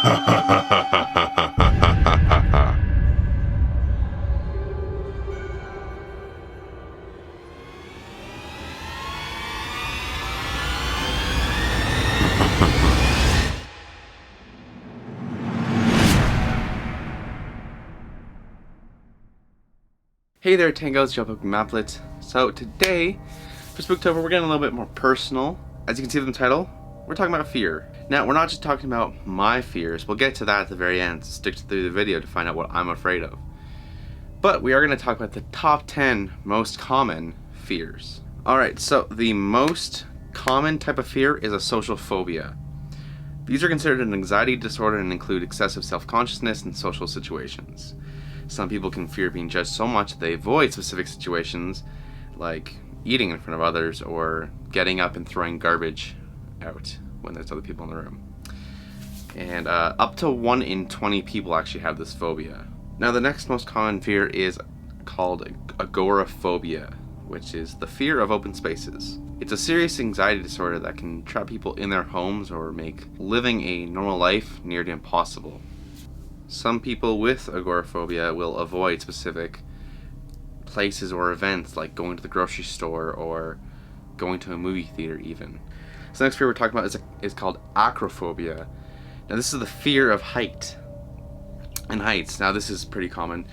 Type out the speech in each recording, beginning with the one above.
Hey there, Tangos, Joe Maplet. So today, for Spooktober, we're getting a little bit more personal. As you can see from the title, we're talking about fear. Now, we're not just talking about my fears. We'll get to that at the very end, so stick through the video to find out what I'm afraid of. But we are going to talk about the top 10 most common fears. Alright, so the most common type of fear is a social phobia. These are considered an anxiety disorder and include excessive self-consciousness in social situations. Some people can fear being judged so much that they avoid specific situations, like eating in front of others or getting up and throwing garbage out when there's other people in the room. And up to 1 in 20 people actually have this phobia. Now, the next most common fear is called agoraphobia, which is the fear of open spaces. It's a serious anxiety disorder that can trap people in their homes or make living a normal life nearly impossible. Some people with agoraphobia will avoid specific places or events, like going to the grocery store or going to a movie theater even. So the next fear we're talking about is called acrophobia. Now, this is the fear of height and heights. Now, this is pretty common.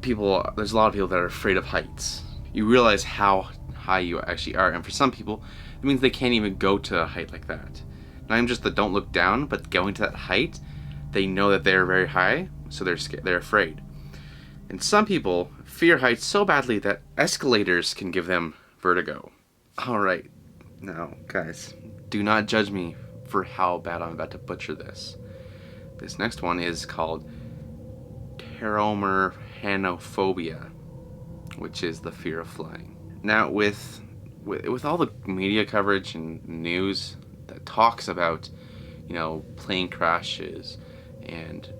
There's a lot of people that are afraid of heights. You realize how high you actually are, and for some people, it means they can't even go to a height like that. Not even just the don't look down, but going to that height, they know that they're very high, so they're afraid. And some people fear heights so badly that escalators can give them vertigo. Alright, now guys, do not judge me for how bad I'm about to butcher this. This next one is called pteromorphanophobia, which is the fear of flying. Now, with all the media coverage and news that talks about, plane crashes and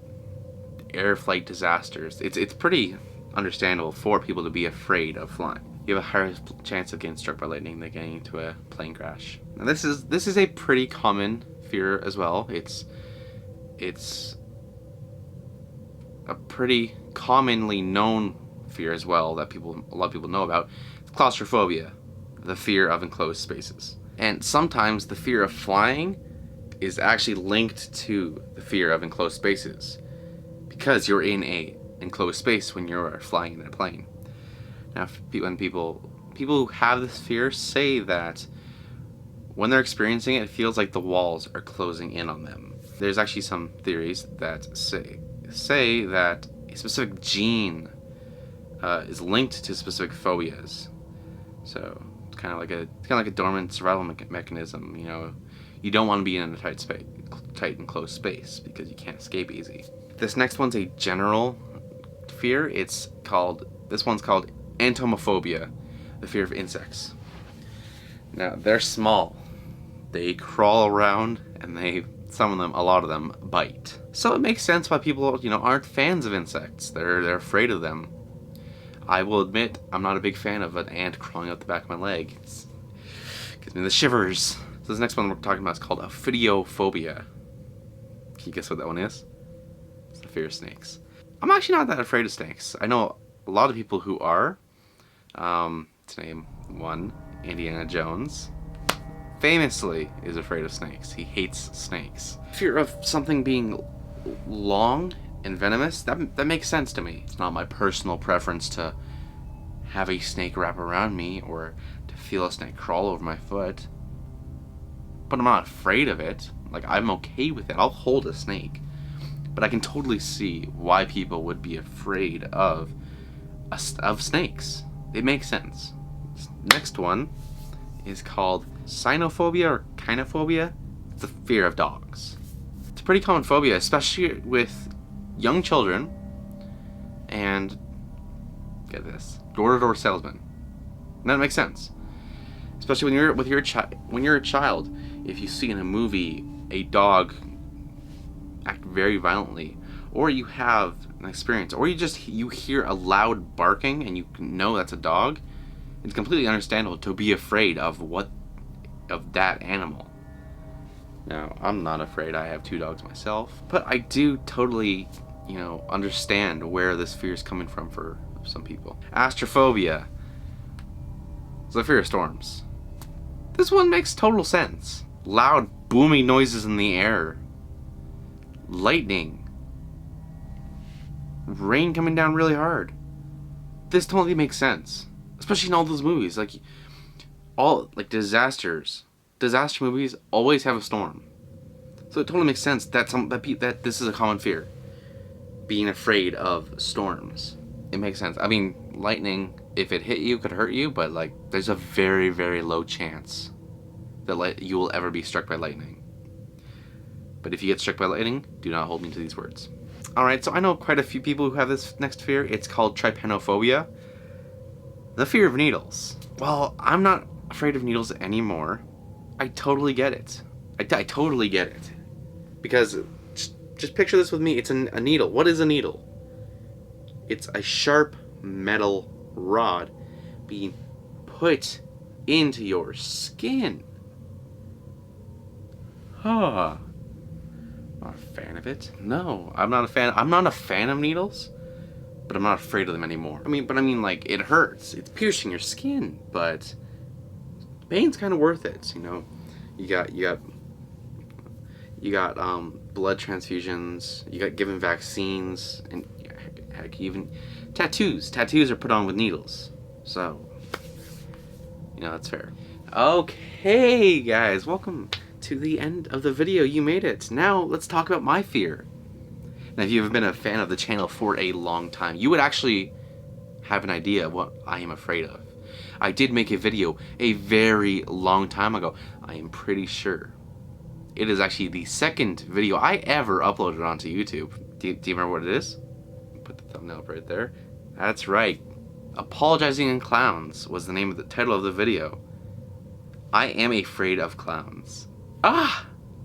air flight disasters, it's pretty understandable for people to be afraid of flying. You have a higher chance of getting struck by lightning than getting into a plane crash. Now, this is a pretty common fear as well. It's a pretty commonly known fear as well that a lot of people know about. It's claustrophobia, the fear of enclosed spaces. And sometimes the fear of flying is actually linked to the fear of enclosed spaces, because you're in a enclosed space when you're flying in a plane. Now, when people who have this fear say that when they're experiencing it, it feels like the walls are closing in on them. There's actually some theories that say that a specific gene is linked to specific phobias. So it's kind of like a dormant survival mechanism. You don't want to be in a tight enclosed space because you can't escape easy. This next one's a general fear. This one's called antomophobia, the fear of insects. Now, they're small. They crawl around, and a lot of them bite. So it makes sense why people, aren't fans of insects. They're afraid of them. I will admit, I'm not a big fan of an ant crawling up the back of my leg. It gives me the shivers. So this next one we're talking about is called affidiophobia. Can you guess what that one is? It's the fear of snakes. I'm actually not that afraid of snakes. I know a lot of people who are. To name one, Indiana Jones famously is afraid of snakes. He hates snakes. Fear of something being long and venomous, that makes sense to me. It's not my personal preference to have a snake wrap around me or to feel a snake crawl over my foot. But I'm not afraid of it. I'm okay with it. I'll hold a snake. But I can totally see why people would be afraid of snakes. It makes sense. Next one is called cynophobia or kynophobia. It's the fear of dogs. It's a pretty common phobia, especially with young children and, get this, door-to-door salesmen. And that makes sense. Especially when you're a child. If you see in a movie a dog act very violently, or you have an experience, or you hear a loud barking and you know that's a dog, it's completely understandable to be afraid of that animal. Now, I'm not afraid. I have 2 dogs myself, but I do totally, understand where this fear is coming from for some people. Astrophobia. It's the fear of storms. This one makes total sense. Loud, booming noises in the air. Lightning. Rain coming down really hard. This totally makes sense. Especially in all those movies. All disasters. Disaster movies always have a storm. So it totally makes sense that this is a common fear. Being afraid of storms. It makes sense. I mean, lightning, if it hit you, could hurt you, but there's a very, very low chance that you will ever be struck by lightning. But if you get struck by lightning, do not hold me to these words. Alright, so I know quite a few people who have this next fear. It's called trypanophobia. The fear of needles. Well, I'm not afraid of needles anymore. I totally get it. I totally get it. Because, just picture this with me. It's a needle. What is a needle? It's a sharp metal rod being put into your skin. Huh. Not a fan of it. No, I'm not a fan. I'm not a fan of needles, but I'm not afraid of them anymore. I mean, it hurts. It's piercing your skin, but pain's kind of worth it. You got blood transfusions. You got given vaccines, and heck, even tattoos. Tattoos are put on with needles. So, that's fair. Okay, guys, welcome to the end of the video. You made it. Now let's talk about my fear. Now, if you've been a fan of the channel for a long time, you would actually have an idea of what I am afraid of. I did make a video a very long time ago. I am pretty sure it is actually the second video I ever uploaded onto YouTube. Do you remember what it is? Put the thumbnail up right there. That's right. Apologizing in Clowns was the name of the title of the video. I am afraid of clowns.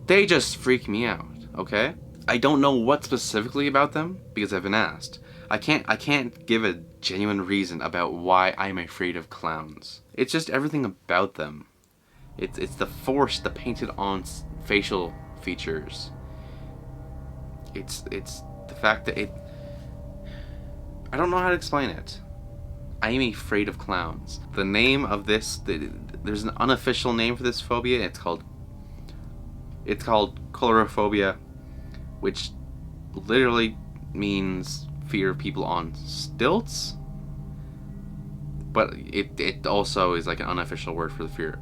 They just freak me out, okay? I don't know what specifically about them because I've been asked. I can't give a genuine reason about why I'm afraid of clowns. It's just everything about them. It's the force, the painted on facial features. It's the fact that I don't know how to explain it. I am afraid of clowns. The name of this, there's an unofficial name for this phobia. It's called colorophobia, which literally means fear of people on stilts. But it also is an unofficial word for the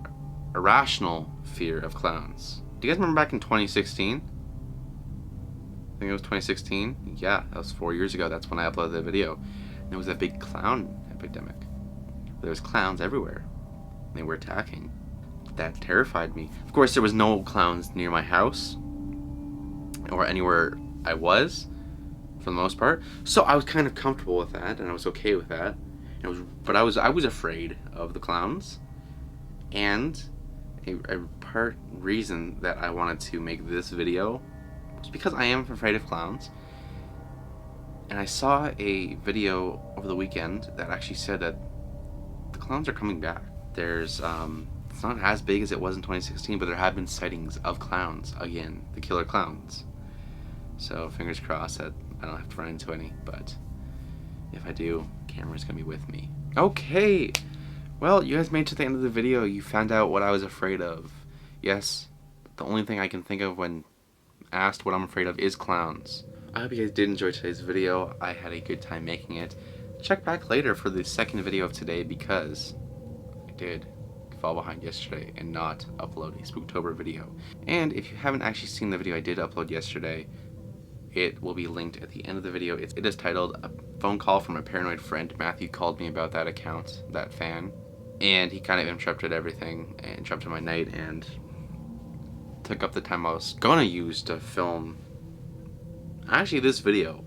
irrational fear of clowns. Do you guys remember back in 2016? I think it was 2016. Yeah, that was 4 years ago. That's when I uploaded the video. And there was a big clown epidemic. There was clowns everywhere. They were attacking. That terrified me. Of course, there was no clowns near my house or anywhere I was, for the most part. So I was kind of comfortable with that, and I was okay with that. But I was afraid of the clowns, and a part reason that I wanted to make this video was because I am afraid of clowns. And I saw a video over the weekend that actually said that the clowns are coming back. There's it's not as big as it was in 2016, but there have been sightings of clowns again, the killer clowns. So fingers crossed that I don't have to run into any, but if I do, camera's gonna be with me. Okay, well, you guys made it to the end of the video. You found out what I was afraid of. Yes, the only thing I can think of when asked what I'm afraid of is clowns. I hope you guys did enjoy today's video. I had a good time making it. Check back later for the second video of today because I did fall behind yesterday and not upload a Spooktober video. And if you haven't actually seen the video I did upload yesterday, it will be linked at the end of the video. It is titled "A Phone Call from a Paranoid Friend." Matthew called me about that account, that fan, and he kind of interrupted everything, and interrupted my night, and took up the time I was gonna use to film actually this video.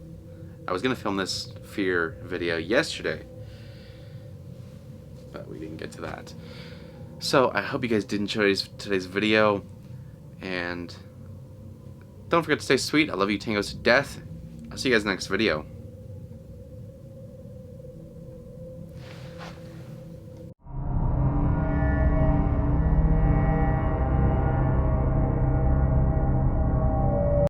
I was gonna film this fear video yesterday, but we didn't get to that. So I hope you guys did enjoy today's video, and don't forget to stay sweet. I love you tangos to death. I'll see you guys in the next video.